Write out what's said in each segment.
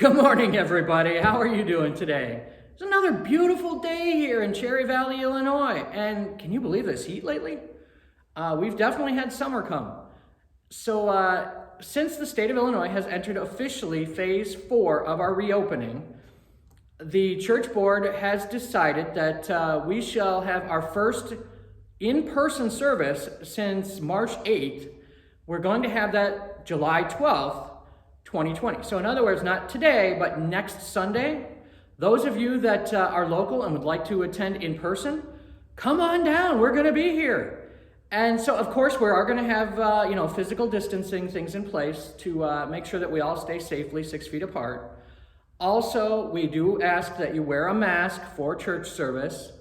Good morning, everybody. How are you doing today? It's another beautiful day here in Cherry Valley, Illinois. And can you believe this heat lately? We've definitely had summer come. So since the state of Illinois has entered officially phase 4 of our reopening, the church board has decided that we shall have our first in-person service since March 8th. We're going to have that July 12th, 2020. So in other words, not today, but next Sunday. Those of you that are local and would like to attend in person, come on down. We're going to be here. And so, of course, we are going to have physical distancing things in place to make sure that we all stay safely 6 feet apart. Also, we do ask that you wear a mask for church service,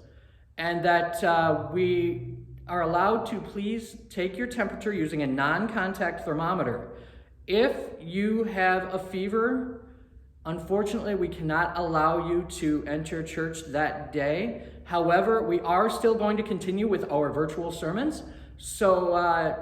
and that we are allowed to please take your temperature using a non-contact thermometer. If you have a fever, unfortunately, we cannot allow you to enter church that day. However, we are still going to continue with our virtual sermons. So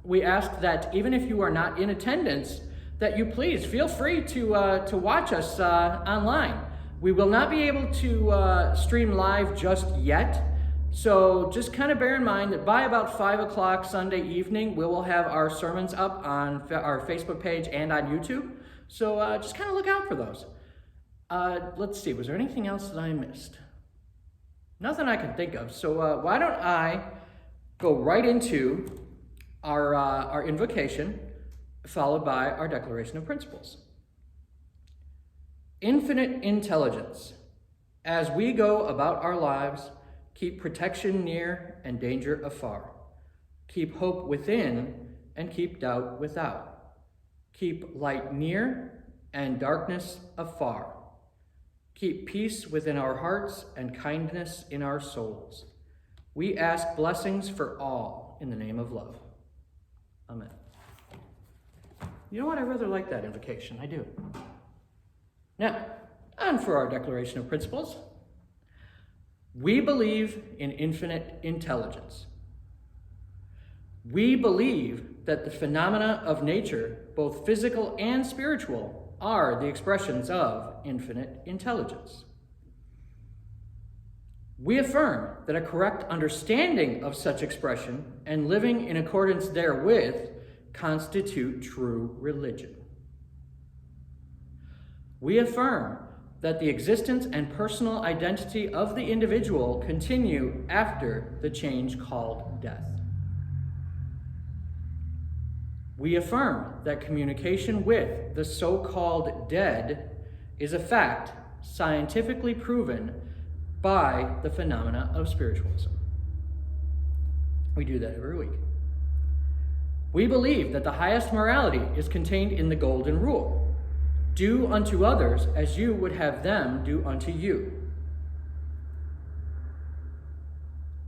we ask that even if you are not in attendance, that you please feel free to watch us online. We will not be able to stream live just yet. So just kind of bear in mind that by about 5 o'clock Sunday evening, we will have our sermons up on our Facebook page and on YouTube. So just kind of look out for those. Let's see, was there anything else that I missed? Nothing I can think of. So why don't I go right into our invocation, followed by our declaration of principles. Infinite intelligence, as we go about our lives, keep protection near and danger afar. Keep hope within and keep doubt without. Keep light near and darkness afar. Keep peace within our hearts and kindness in our souls. We ask blessings for all in the name of love. Amen. You know what? I rather like that invocation. I do. Now, on for our declaration of principles. We believe in infinite intelligence. We believe that the phenomena of nature, both physical and spiritual, are the expressions of infinite intelligence. We affirm that a correct understanding of such expression and living in accordance therewith constitute true religion. We affirm that the existence and personal identity of the individual continue after the change called death. We affirm that communication with the so-called dead is a fact scientifically proven by the phenomena of spiritualism. We do that every week. We believe that the highest morality is contained in the Golden Rule. Do unto others as you would have them do unto you.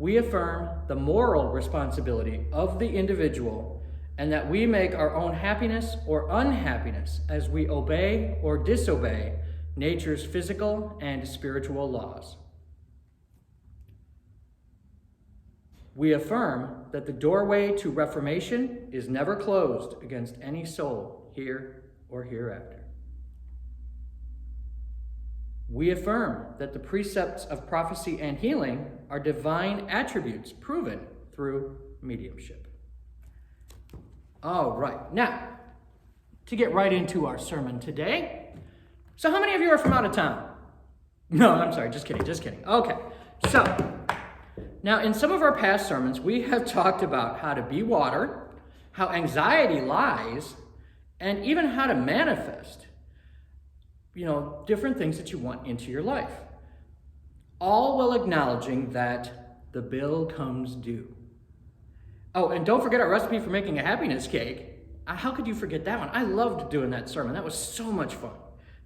We affirm the moral responsibility of the individual and that we make our own happiness or unhappiness as we obey or disobey nature's physical and spiritual laws. We affirm that the doorway to reformation is never closed against any soul here or hereafter. We affirm that the precepts of prophecy and healing are divine attributes proven through mediumship. All right, now, to get right into our sermon today. So how many of you are from out of town? No, I'm sorry, just kidding. Okay, so now in some of our past sermons, we have talked about how to be water, how anxiety lies, and even how to manifest different things that you want into your life. All while acknowledging that the bill comes due. Oh, and don't forget our recipe for making a happiness cake. How could you forget that one? I loved doing that sermon. That was so much fun.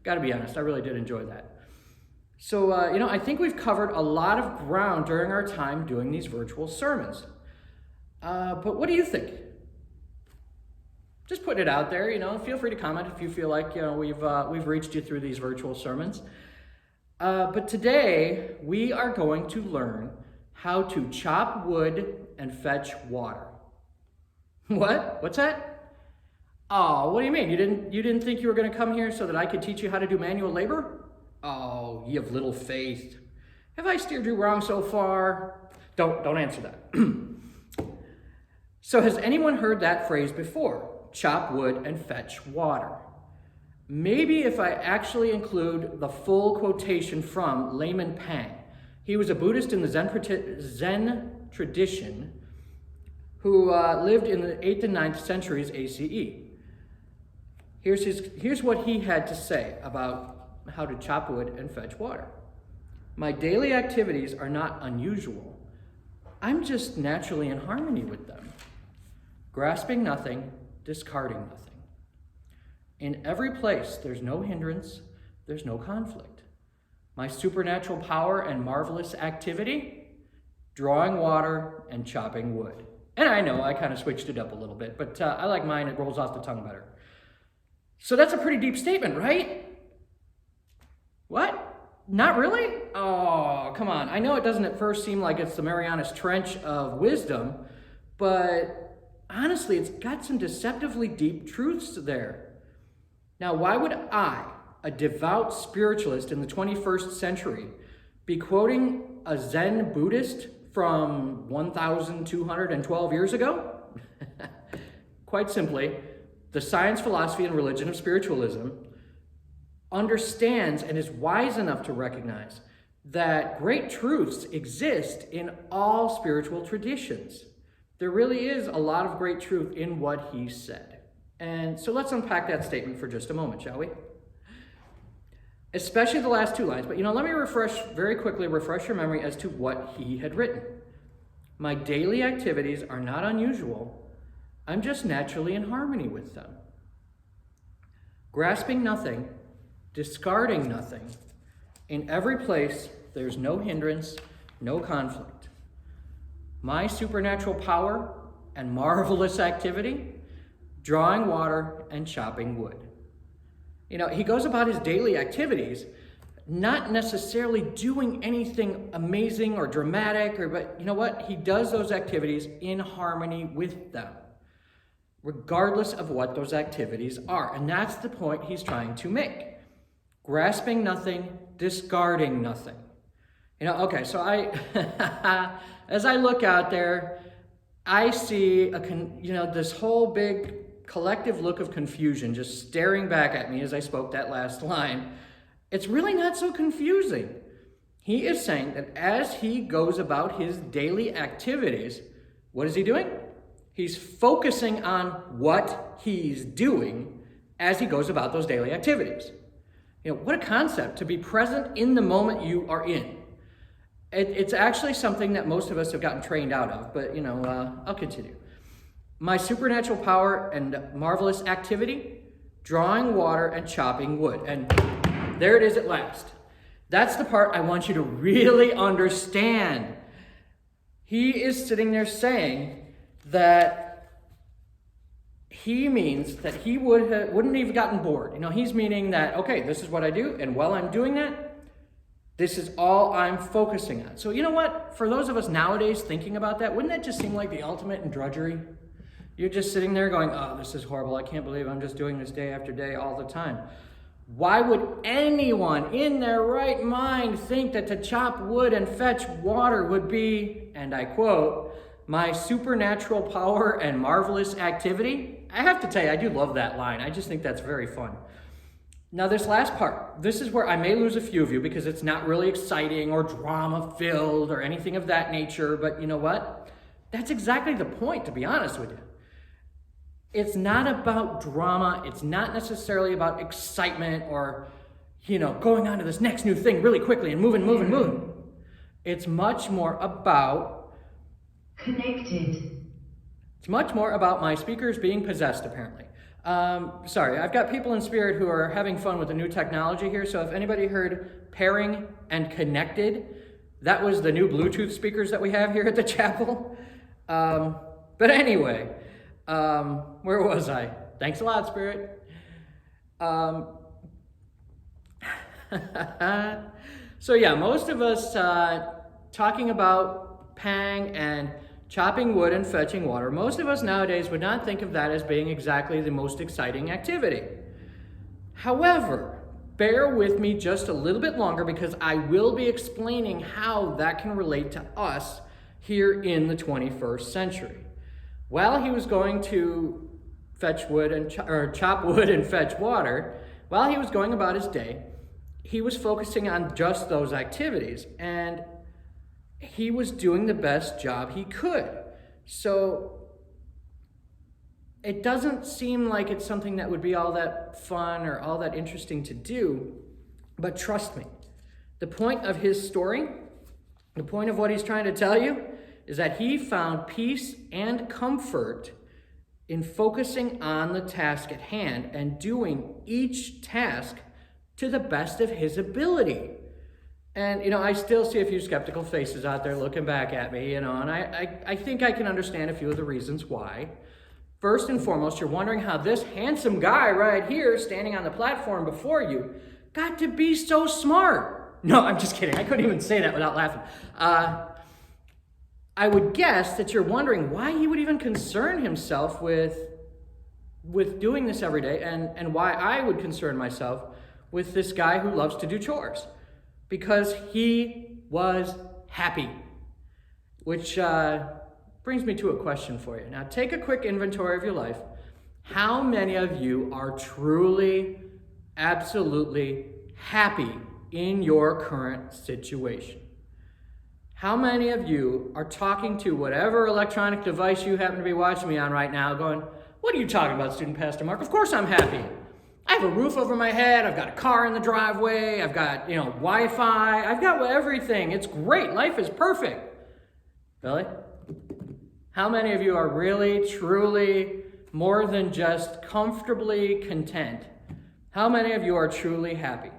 Got to be honest, I really did enjoy that. So, I think we've covered a lot of ground during our time doing these virtual sermons. But what do you think? Just put it out there, feel free to comment if you feel like, we've reached you through these virtual sermons. But today, we are going to learn how to chop wood and fetch water. What? What's that? Oh, what do you mean? You didn't think you were going to come here so that I could teach you how to do manual labor? Oh, you have little faith. Have I steered you wrong so far? Don't answer that. So has anyone heard that phrase before? Chop wood and fetch water. Maybe if I actually include the full quotation from Layman Pang. He was a Buddhist in the Zen tradition who lived in the 8th and 9th centuries ACE. Here's what he had to say about how to chop wood and fetch water. My daily activities are not unusual. I'm just naturally in harmony with them. Grasping nothing, discarding nothing. In every place, there's no hindrance, there's no conflict. My supernatural power and marvelous activity, drawing water and chopping wood. And I know I kind of switched it up a little bit, but I like mine, it rolls off the tongue better. So that's a pretty deep statement, right? What? Not really? Oh, come on. I know it doesn't at first seem like it's the Marianas Trench of wisdom, but honestly, it's got some deceptively deep truths there. Now, why would I, a devout spiritualist in the 21st century, be quoting a Zen Buddhist from 1,212 years ago? Quite simply, the science, philosophy, and religion of spiritualism understands and is wise enough to recognize that great truths exist in all spiritual traditions. There really is a lot of great truth in what he said. And so let's unpack that statement for just a moment, shall we? Especially the last two lines. But let me very quickly refresh your memory as to what he had written. My daily activities are not unusual. I'm just naturally in harmony with them. Grasping nothing, discarding nothing. In every place, there's no hindrance, no conflict. My supernatural power and marvelous activity, drawing water and chopping wood. He goes about his daily activities, not necessarily doing anything amazing or dramatic, but you know what? He does those activities in harmony with them, regardless of what those activities are. And that's the point he's trying to make. Grasping nothing, discarding nothing. Okay, so as I look out there, I see this whole big collective look of confusion just staring back at me as I spoke that last line. It's really not so confusing. He is saying that as he goes about his daily activities, what is he doing? He's focusing on what he's doing as he goes about those daily activities. What a concept, to be present in the moment you are in. It's actually something that most of us have gotten trained out of, but I'll continue. My supernatural power and marvelous activity, drawing water and chopping wood. And there it is at last. That's the part I want you to really understand. He is sitting there saying that he means that he wouldn't have gotten bored. He's meaning that, okay, this is what I do, and while I'm doing that, this is all I'm focusing on. So you know what? For those of us nowadays thinking about that, wouldn't that just seem like the ultimate in drudgery? You're just sitting there going, oh, this is horrible. I can't believe I'm just doing this day after day all the time. Why would anyone in their right mind think that to chop wood and fetch water would be, and I quote, my supernatural power and marvelous activity? I have to tell you, I do love that line. I just think that's very fun. Now, this last part, this is where I may lose a few of you because it's not really exciting or drama-filled or anything of that nature, but you know what? That's exactly the point, to be honest with you. It's not about drama. It's not necessarily about excitement or, going on to this next new thing really quickly and moving. It's much more about connected. It's much more about my speakers being possessed, apparently. Sorry, I've got people in spirit who are having fun with the new technology here. So if anybody heard pairing and connected, that was the new Bluetooth speakers that we have here at the chapel. But anyway, where was I? Thanks a lot, Spirit. So yeah, most of us talking about Pang and chopping wood and fetching water, most of us nowadays would not think of that as being exactly the most exciting activity. However, bear with me just a little bit longer because I will be explaining how that can relate to us here in the 21st century. While he was going to fetch wood and chop wood and fetch water, while he was going about his day, he was focusing on just those activities, and he was doing the best job he could. So it doesn't seem like it's something that would be all that fun or all that interesting to do, but trust me, the point of his story, the point of what he's trying to tell you, is that he found peace and comfort in focusing on the task at hand and doing each task to the best of his ability. And, I still see a few skeptical faces out there looking back at me, and I think I can understand a few of the reasons why. First and foremost, you're wondering how this handsome guy right here, standing on the platform before you, got to be so smart. No, I'm just kidding. I couldn't even say that without laughing. I would guess that you're wondering why he would even concern himself with doing this every day, and why I would concern myself with this guy who loves to do chores. Because he was happy. Which brings me to a question for you. Now, take a quick inventory of your life. How many of you are truly, absolutely happy in your current situation? How many of you are talking to whatever electronic device you happen to be watching me on right now going, what are you talking about, Student Pastor Mark? Of course I'm happy. I have a roof over my head. I've got a car in the driveway. I've got, Wi-Fi. I've got everything. It's great. Life is perfect. Really? How many of you are really, truly, more than just comfortably content? How many of you are truly happy?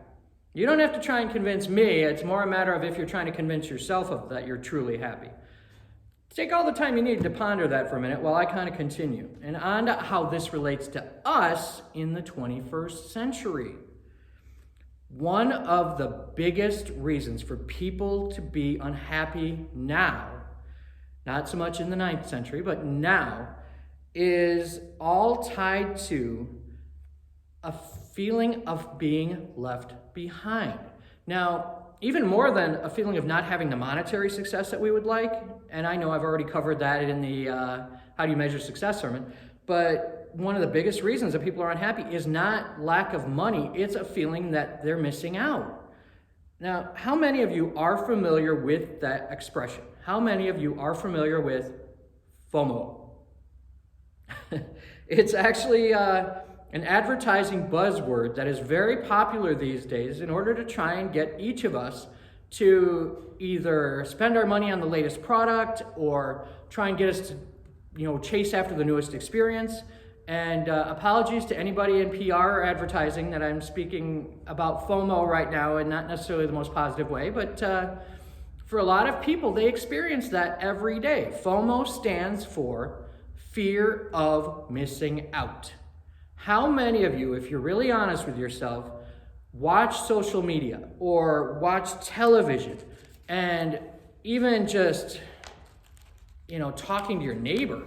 You don't have to try and convince me. It's more a matter of if you're trying to convince yourself of that you're truly happy. Take all the time you need to ponder that for a minute while I kind of continue. And on to how this relates to us in the 21st century. One of the biggest reasons for people to be unhappy now, not so much in the 9th century, but now, is all tied to a feeling of being left behind. Now, even more than a feeling of not having the monetary success that we would like, and I know I've already covered that in the How Do You Measure Success sermon, but one of the biggest reasons that people are unhappy is not lack of money, it's a feeling that they're missing out. Now, how many of you are familiar with that expression? How many of you are familiar with FOMO? It's actually an advertising buzzword that is very popular these days in order to try and get each of us to either spend our money on the latest product or try and get us to, chase after the newest experience. And apologies to anybody in PR or advertising that I'm speaking about FOMO right now in not necessarily the most positive way, but for a lot of people, they experience that every day. FOMO stands for fear of missing out. How many of you, if you're really honest with yourself, watch social media or watch television and even just, talking to your neighbor?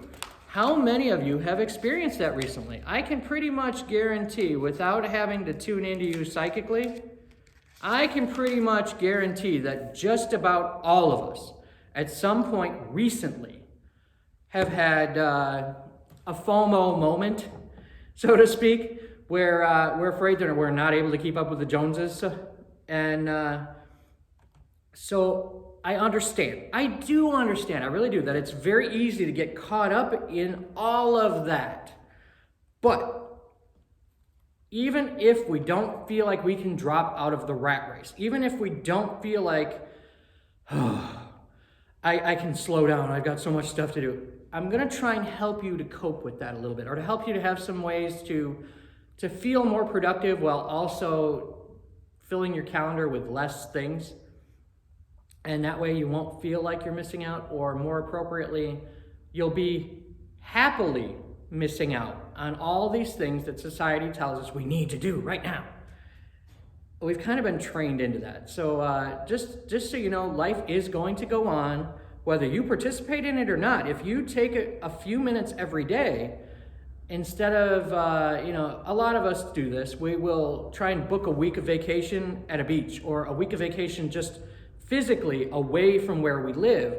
How many of you have experienced that recently? I can pretty much guarantee, without having to tune into you psychically, I can pretty much guarantee that just about all of us, at some point recently, have had a FOMO moment, so to speak, where we're afraid that we're not able to keep up with the Joneses. And so I understand. I do understand. I really do. That it's very easy to get caught up in all of that. But even if we don't feel like we can drop out of the rat race, even if we don't feel like, I can slow down, I've got so much stuff to do, I'm going to try and help you to cope with that a little bit, or to help you to have some ways to feel more productive while also filling your calendar with less things. And that way you won't feel like you're missing out, or more appropriately, you'll be happily missing out on all these things that society tells us we need to do right now. We've kind of been trained into that. So just so you know, life is going to go on. whether you participate in it or not, if you take a few minutes every day, instead of, a lot of us do this, we will try and book a week of vacation at a beach or a week of vacation just physically away from where we live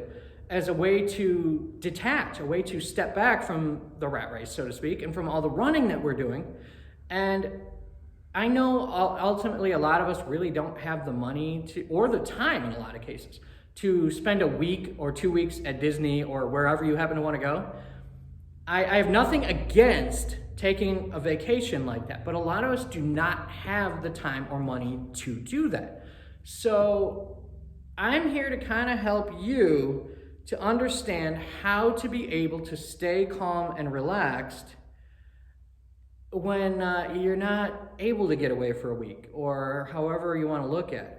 as a way to detach, a way to step back from the rat race, so to speak, and from all the running that we're doing. And I know ultimately a lot of us really don't have the money to, or the time in a lot of cases, to spend a week or 2 weeks at Disney or wherever you happen to want to go. I have nothing against taking a vacation like that, but a lot of us do not have the time or money to do that. So I'm here to kind of help you to understand how to be able to stay calm and relaxed when you're not able to get away for a week or however you want to look at it.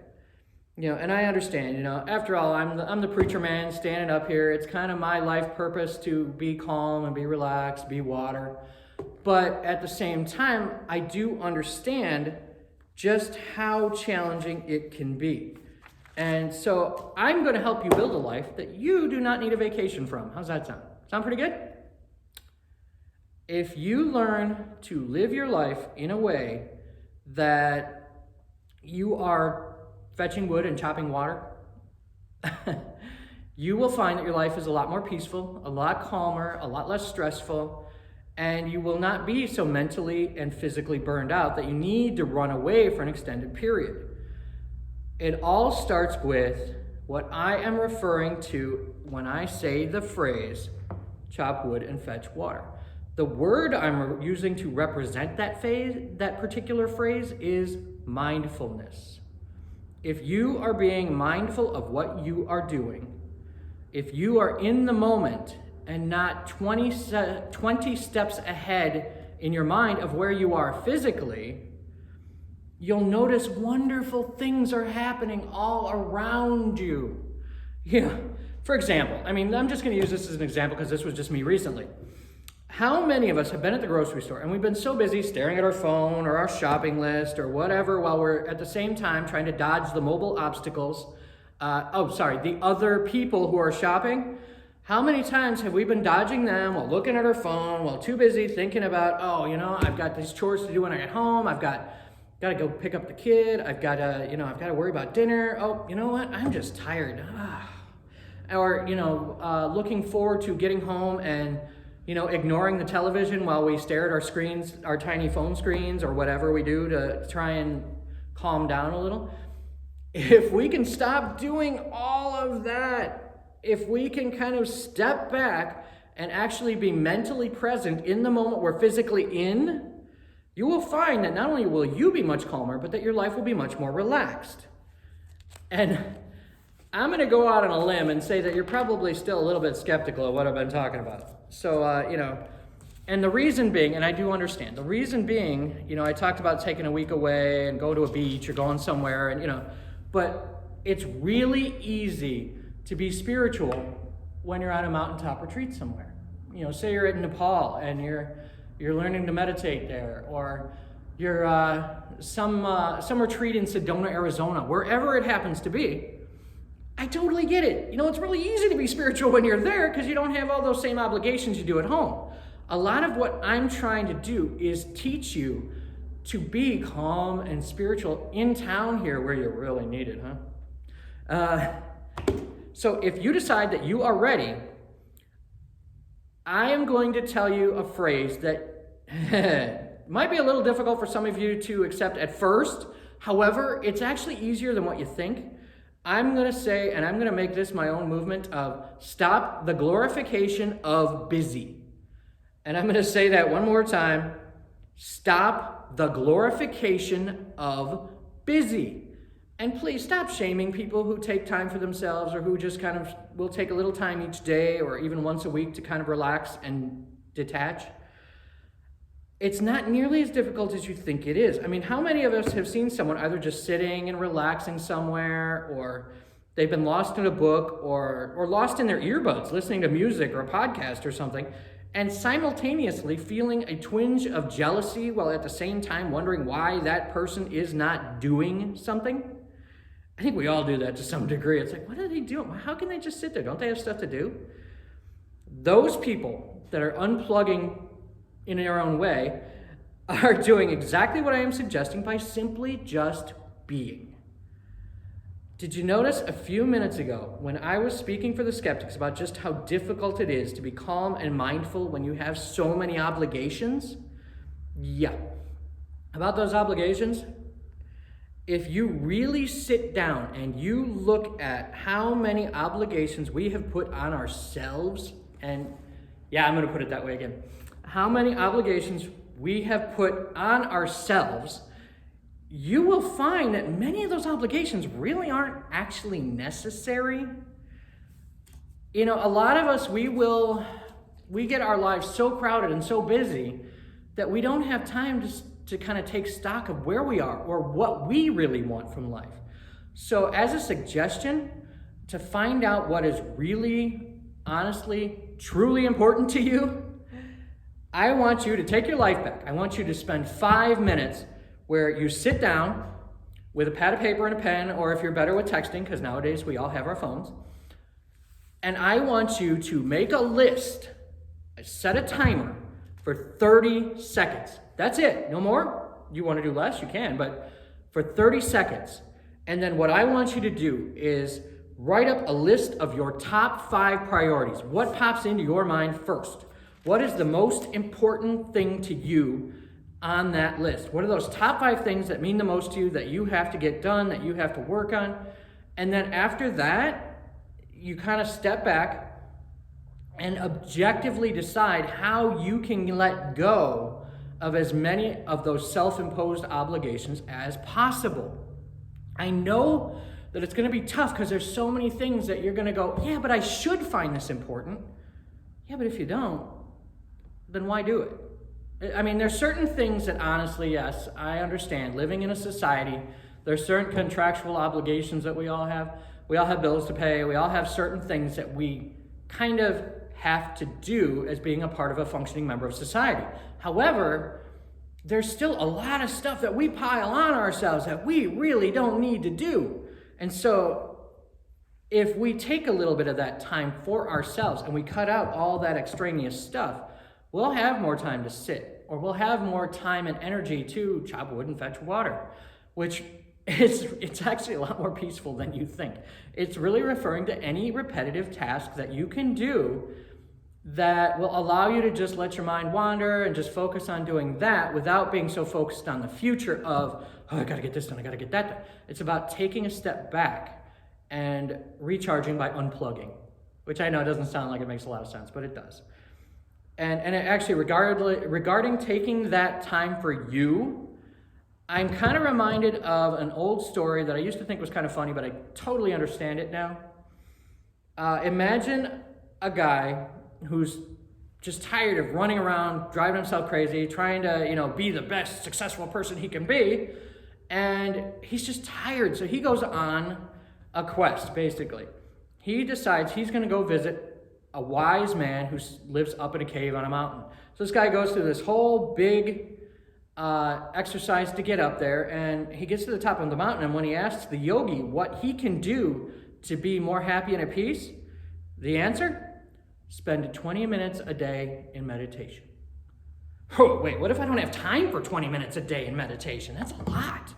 And I understand, after all, I'm the preacher man standing up here. It's kind of my life purpose to be calm and be relaxed, be water. But at the same time, I do understand just how challenging it can be. And so I'm going to help you build a life that you do not need a vacation from. How's that sound? Sound pretty good? If you learn to live your life in a way that you are fetching wood and chopping water, you will find that your life is a lot more peaceful, a lot calmer, a lot less stressful, and you will not be so mentally and physically burned out that you need to run away for an extended period. It all starts with what I am referring to when I say the phrase, chop wood and fetch water. The word I'm using to represent that particular phrase is mindfulness. If you are being mindful of what you are doing, if you are in the moment and not 20 steps ahead in your mind of where you are physically, you'll notice wonderful things are happening all around you. For example, I'm just going to use this as an example because this was just me recently. How many of us have been at the grocery store and we've been so busy staring at our phone or our shopping list or whatever while we're at the same time trying to dodge the mobile obstacles, the other people who are shopping? How many times have we been dodging them while looking at our phone, while too busy thinking about, I've got these chores to do when I get home, I've got to go pick up the kid, I've got to worry about dinner, oh, you know what, I'm just tired. Or, looking forward to getting home and ignoring the television while we stare at our screens, our tiny phone screens, or whatever we do to try and calm down a little. If we can stop doing all of that, if we can kind of step back and actually be mentally present in the moment we're physically in, you will find that not only will you be much calmer, but that your life will be much more relaxed. And I'm going to go out on a limb and say that you're probably still a little bit skeptical of what I've been talking about. So, and the reason being, and I do understand, the reason being, I talked about taking a week away and go to a beach or going somewhere, and, but it's really easy to be spiritual when you're on a mountaintop retreat somewhere. Say you're in Nepal and you're learning to meditate there, or you're some retreat in Sedona, Arizona, wherever it happens to be. I totally get it. It's really easy to be spiritual when you're there because you don't have all those same obligations you do at home. A lot of what I'm trying to do is teach you to be calm and spiritual in town here where you really need it, So if you decide that you are ready, I am going to tell you a phrase that might be a little difficult for some of you to accept at first. However, it's actually easier than what you think. I'm going to say, and I'm going to make this my own movement of stop the glorification of busy. And I'm going to say that one more time. Stop the glorification of busy. And please stop shaming people who take time for themselves or who just kind of will take a little time each day or even once a week to kind of relax and detach. It's not nearly as difficult as you think it is. How many of us have seen someone either just sitting and relaxing somewhere, or they've been lost in a book, or lost in their earbuds listening to music or a podcast or something, and simultaneously feeling a twinge of jealousy while at the same time wondering why that person is not doing something? I think we all do that to some degree. It's like, what are they doing? How can they just sit there? Don't they have stuff to do? Those people that are unplugging in their own way are doing exactly what I am suggesting by simply just being. Did you notice a few minutes ago when I was speaking for the skeptics about just how difficult it is to be calm and mindful when you have so many obligations? Yeah. About those obligations, if you really sit down and you look at how many obligations we have put on ourselves, and yeah, I'm going to put it that way again, how many obligations we have put on ourselves, you will find that many of those obligations really aren't actually necessary. You know, a lot of us, we get our lives so crowded and so busy that we don't have time to kind of take stock of where we are or what we really want from life. So as a suggestion, to find out what is really, honestly, truly important to you, I want you to take your life back. I want you to spend 5 minutes where you sit down with a pad of paper and a pen, or if you're better with texting, because nowadays we all have our phones, and I want you to make a list, set a timer for 30 seconds. That's it, no more. You want to do less, you can, but for 30 seconds. And then what I want you to do is write up a list of your top 5 priorities. What pops into your mind first? What is the most important thing to you on that list? What are those top 5 things that mean the most to you, that you have to get done, that you have to work on? And then after that, you kind of step back and objectively decide how you can let go of as many of those self-imposed obligations as possible. I know that it's going to be tough because there's so many things that you're going to go, yeah, but I should find this important. Yeah, but if you don't, then why do it? I mean, there's certain things that honestly, yes, I understand. Living in a society, there's certain contractual obligations that we all have. We all have bills to pay. We all have certain things that we kind of have to do as being a part of a functioning member of society. However, there's still a lot of stuff that we pile on ourselves that we really don't need to do. And so if we take a little bit of that time for ourselves and we cut out all that extraneous stuff, we'll have more time to sit, or we'll have more time and energy to chop wood and fetch water, which it's actually a lot more peaceful than you think. It's really referring to any repetitive task that you can do that will allow you to just let your mind wander and just focus on doing that without being so focused on the future of, oh, I gotta get this done, I gotta get that done. It's about taking a step back and recharging by unplugging, which I know doesn't sound like it makes a lot of sense, but it does. And actually, regarding taking that time for you, I'm kind of reminded of an old story that I used to think was kind of funny, but I totally understand it now. Imagine a guy who's just tired of running around, driving himself crazy, trying to, be the best successful person he can be, and he's just tired. So he goes on a quest, basically. He decides he's going to go visit a wise man who lives up in a cave on a mountain. So this guy goes through this whole big exercise to get up there, and he gets to the top of the mountain, and when he asks the yogi what he can do to be more happy and at peace, the answer? Spend 20 minutes a day in meditation. Oh, wait, what if I don't have time for 20 minutes a day in meditation? That's a lot.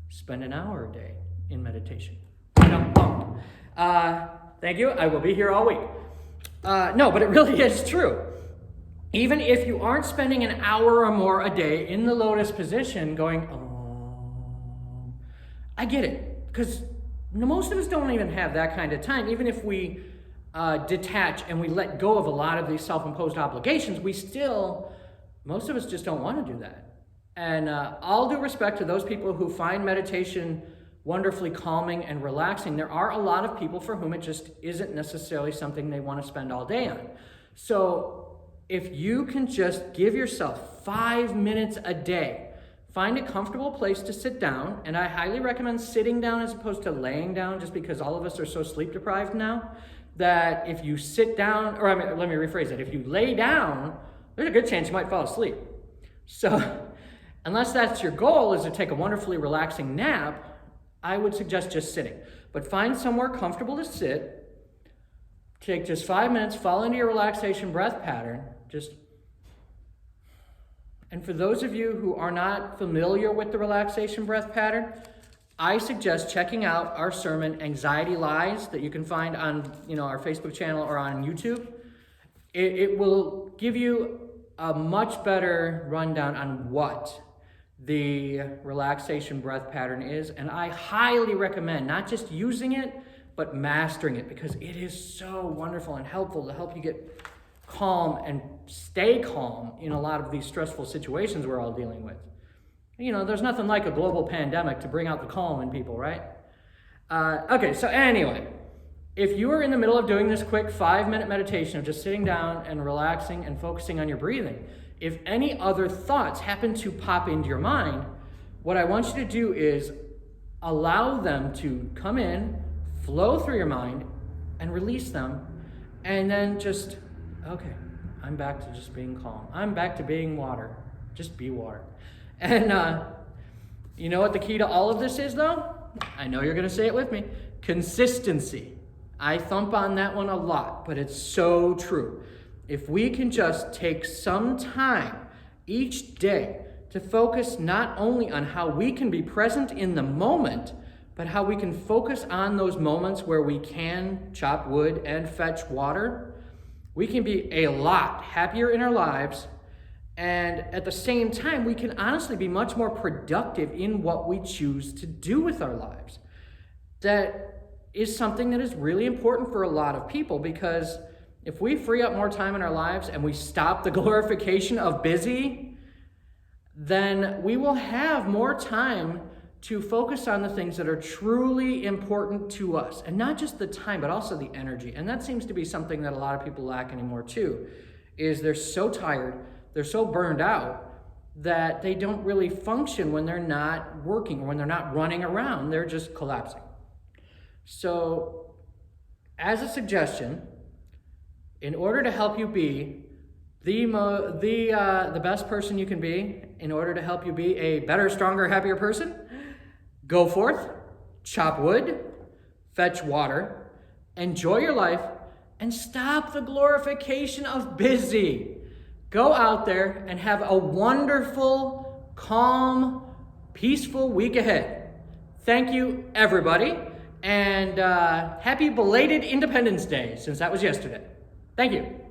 Spend an hour a day in meditation. Thank you, I will be here all week. No, but it really is true. Even if you aren't spending an hour or more a day in the lotus position going, I get it. Because most of us don't even have that kind of time. Even if we detach and we let go of a lot of these self-imposed obligations, most of us just don't want to do that. And all due respect to those people who find meditation wonderfully calming and relaxing, there are a lot of people for whom it just isn't necessarily something they want to spend all day on. So if you can just give yourself 5 minutes a day, find a comfortable place to sit down, and I highly recommend sitting down as opposed to laying down, just because all of us are so sleep deprived now, that if you sit down, let me rephrase it, if you lay down, there's a good chance you might fall asleep. So unless that's your goal, is to take a wonderfully relaxing nap, I would suggest just sitting. But find somewhere comfortable to sit. Take just 5 minutes, fall into your relaxation breath pattern. And for those of you who are not familiar with the relaxation breath pattern, I suggest checking out our sermon, Anxiety Lies, that you can find on our Facebook channel or on YouTube. It will give you a much better rundown on what the relaxation breath pattern is. And I highly recommend not just using it, but mastering it, because it is so wonderful and helpful to help you get calm and stay calm in a lot of these stressful situations we're all dealing with. There's nothing like a global pandemic to bring out the calm in people, right? Okay, so anyway, if you are in the middle of doing this quick 5-minute meditation of just sitting down and relaxing and focusing on your breathing, if any other thoughts happen to pop into your mind, what I want you to do is allow them to come in, flow through your mind, and release them, and then just, okay, I'm back to just being calm. I'm back to being water. Just be water. And you know what the key to all of this is, though? I know you're going to say it with me. Consistency. I thump on that one a lot, but it's so true. If we can just take some time each day to focus not only on how we can be present in the moment, but how we can focus on those moments where we can chop wood and fetch water, we can be a lot happier in our lives. And at the same time, we can honestly be much more productive in what we choose to do with our lives. That is something that is really important for a lot of people, because if we free up more time in our lives and we stop the glorification of busy, then we will have more time to focus on the things that are truly important to us. And not just the time, but also the energy. And that seems to be something that a lot of people lack anymore too, is they're so tired, they're so burned out that they don't really function when they're not working or when they're not running around. They're just collapsing. So, as a suggestion, in order to help you be the best person you can be, in order to help you be a better, stronger, happier person, go forth, chop wood, fetch water, enjoy your life, and stop the glorification of busy. Go out there and have a wonderful, calm, peaceful week ahead. Thank you, everybody, and happy belated Independence Day, since that was yesterday. Thank you.